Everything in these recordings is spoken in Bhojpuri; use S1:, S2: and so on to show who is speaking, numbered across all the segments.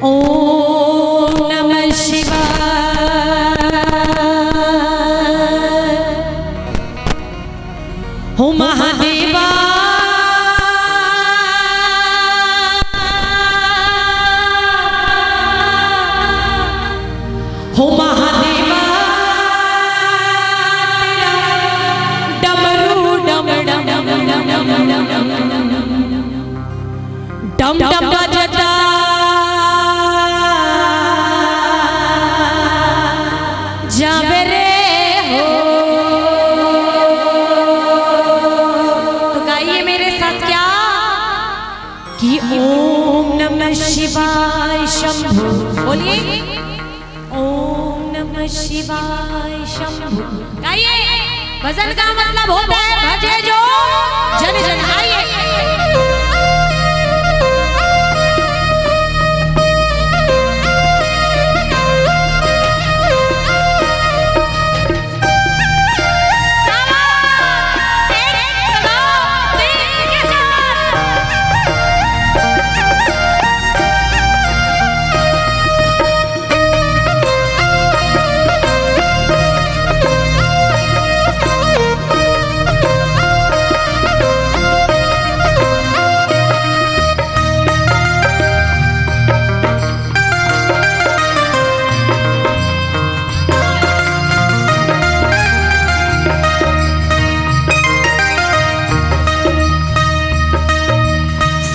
S1: ओम नमः शिवाय। हो महादेवा हो महादेवा डमरू डम डम डम डम डम डम डम बजता जावे रे हो। तो गाइए मेरे साथ क्या कि ओम नमः शिवाय शंभु। बोलिए ओम नमः शिवाय शंभु। गाइए भजन का मतलब होता है भजे जो जन जन। आइए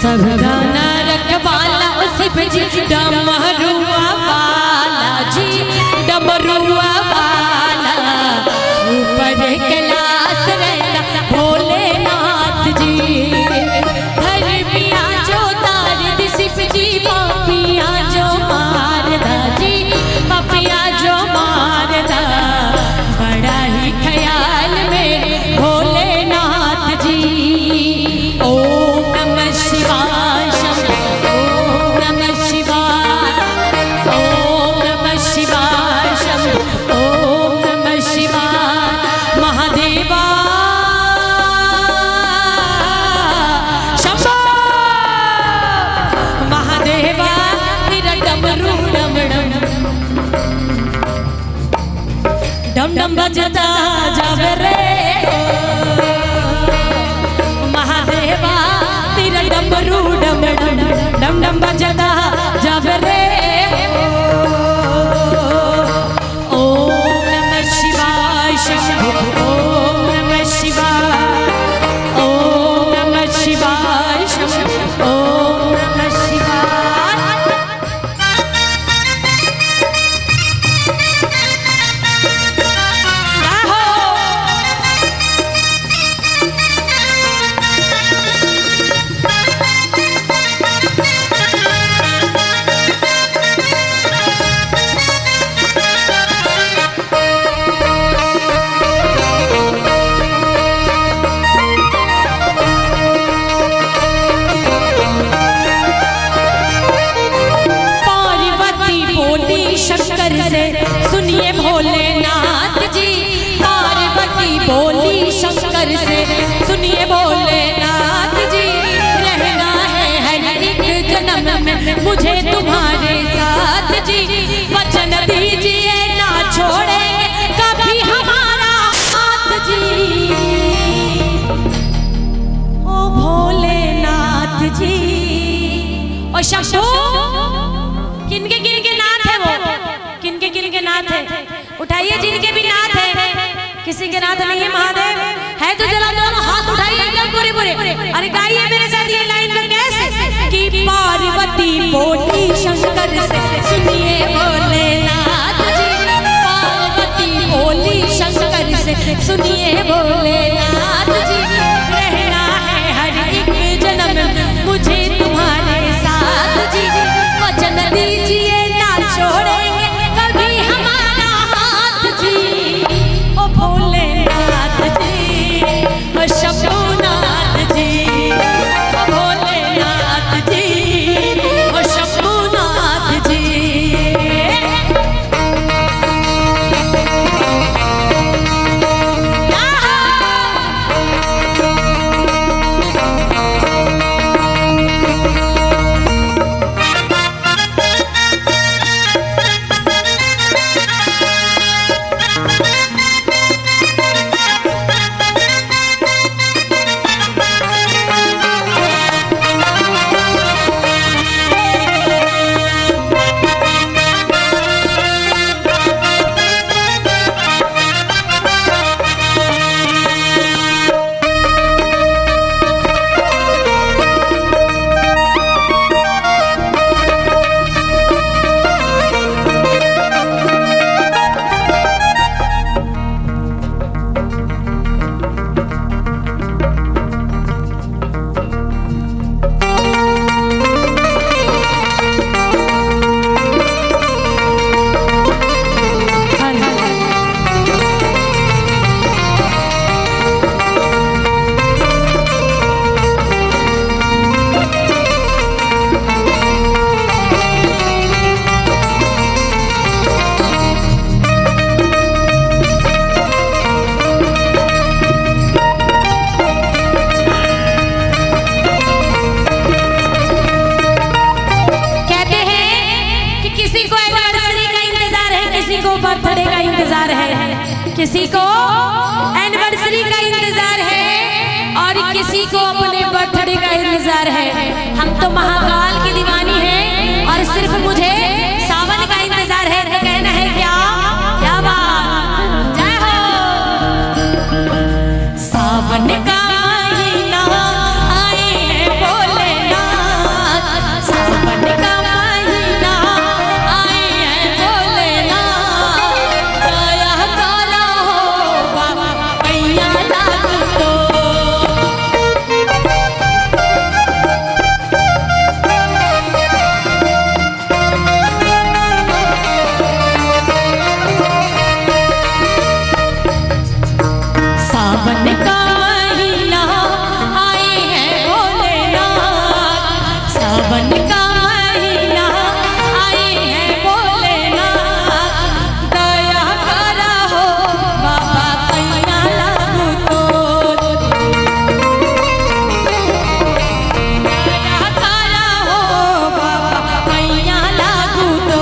S1: सब गाना रखवाला सिर्फ जी डमरुआ वाला जी डमरुआ वाला ऊपर कैलाश रहता भोलेनाथ जी। धर्मिया जो तार सिर्फ जी पापिया जो मारदा जी पापिया जो मारदा बड़ा ही ख्याल में भोलेनाथ जी। ओम नमः शिवाय शंभु। ओम नमः शिवाय ओम नमः शिवाय शंभु। ओम नमः शिवाय महादेवा शंभु महादेवा मेरा डमरू डम डम डम डम बजता जावे रे महादेवा तेरा डमरू डम डम डम डम बजता जावे रे। ओम नमः शिवाय शंभु। ओम नमः शिवाय ओम नमः शिवाय शंभु। ओम नमः शिवाय। शंकर से सुनिए भोलेनाथ जी। पार्वती बोली शंकर से सुनिए भोलेनाथ जी। रहना है हर एक जन्म में मुझे तुम्हारे साथ जी। वचन दीजिए ना छोड़ेंगे कभी हमारा साथ जी। ओ भोलेनाथ जी। और शंभु किनके किनके नाथ है वो किनके किनके नाथ है उठाइए जिनके भी नाथ है। किसी के नाथ नहीं है महादेव है तो जरा दोनों हाथ उठाइए एकदम पूरे पूरे। अरे गाइए मेरे साथ ये लाइन में कैसे कि पार्वती बोली शंकर से सुनिए भोलेनाथ जी। पार्वती बोली शंकर से सुनिए भोलेनाथ जी। रहना है हर एक जन्म मुझे तुम्हारे साथ जी। वचन दीजिए ना छोड़ेंगे कभी हमारा हाथ जी। ओ भोलेनाथ जी ओ शंभुनाथ जी ओ भोलेनाथ जी ओ शंभुनाथ जी। किसी को एनिवर्सरी का इंतजार है और किसी को अपने बर्थडे का इंतजार है। हम तो महाकाल की दीवानी है और सिर्फ मुझे सावन का इंतजार है। तो कहना है क्या क्या बात, जय हो। सावन का महीना आए हैं भोलेनाथ, सावन का महीना आए हैं भोलेनाथ, दया करो बाबा मैया लागू तो। सावन का महीना आए हैं भोलेनाथ, सावन का महीना आए हैं भोलेनाथ, दया करो बाबा मैया लागू तो, दया करो बाबा मैया लागू तो।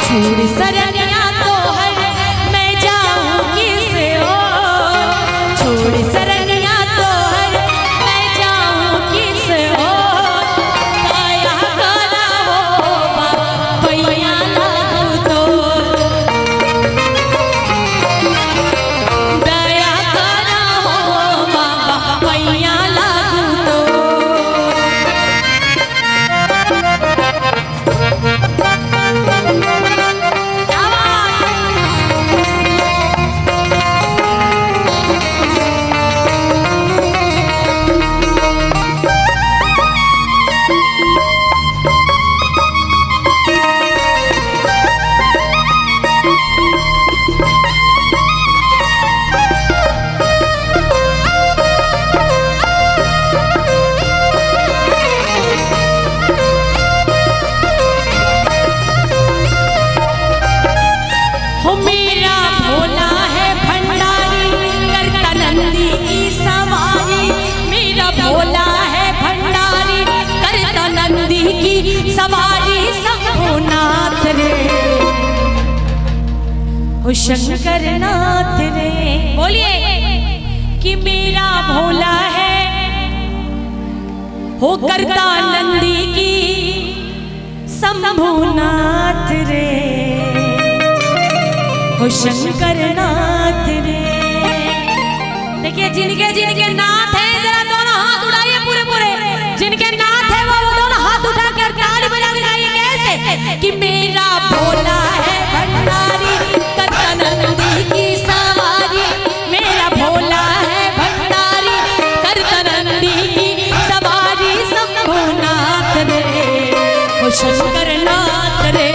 S1: छोड़ सरनिया तो हर मैं जाऊं किस ओर, छोड़ सरनिया तो हर मैं जाऊं किस ओर, दया करो बाबा मैया लागू तो, दया करो बाबा मैया लागू तो। हो मेरा भोला है भंडारी करता नंदी की सवारी, मेरा भोला है भंडारी करता नंदी की सवारी, शंभुनाथ रे हो शंकर नाथ रे। बोलिए कि मेरा भोला है हो करता नंदी की शंभुनाथ रे, हो शंकर नाथ रे। देखिए जिनके जिनके नाथ है जरा दोनों हाथ उठाइए पूरे पूरे, जिनके नाथ है वो दोनों हाथ उठाकर ताली बजा के गाइए कैसे कि मेरा भोला है भंडारी करता नंदी की सवारी, मेरा भोला है भंडारी करता नंदी की सवारी, शंभुनाथ रे हो शंकर नाथ रे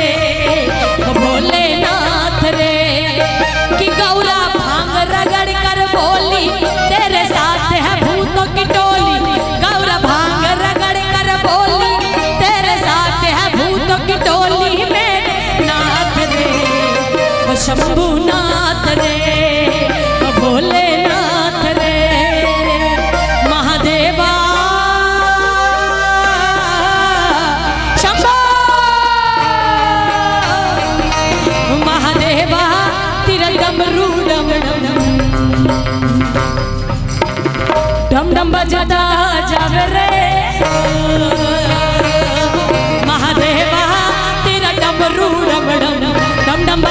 S1: हो भोलेनाथ रे। कि गौरा भांग रगड़ कर बोली तेरे साथ है भूतों की टोली, गौरा भांग रगड़ कर बोली तेरे साथ है भूतों की टोली, मेरे नाथ रे वो शंभुनाथ रे वो भोलेनाथ रे। महादेवा शंभो महादेवा तेरा डमरू डम डम डम बजता जावे रे, महादेवा तेरा डमरू डम डम डम डम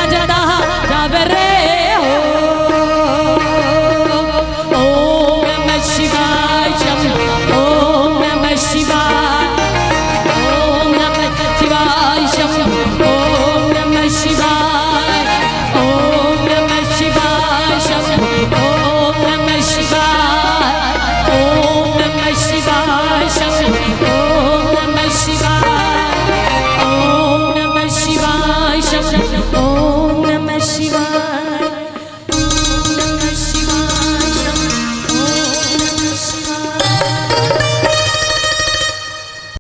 S1: शंभो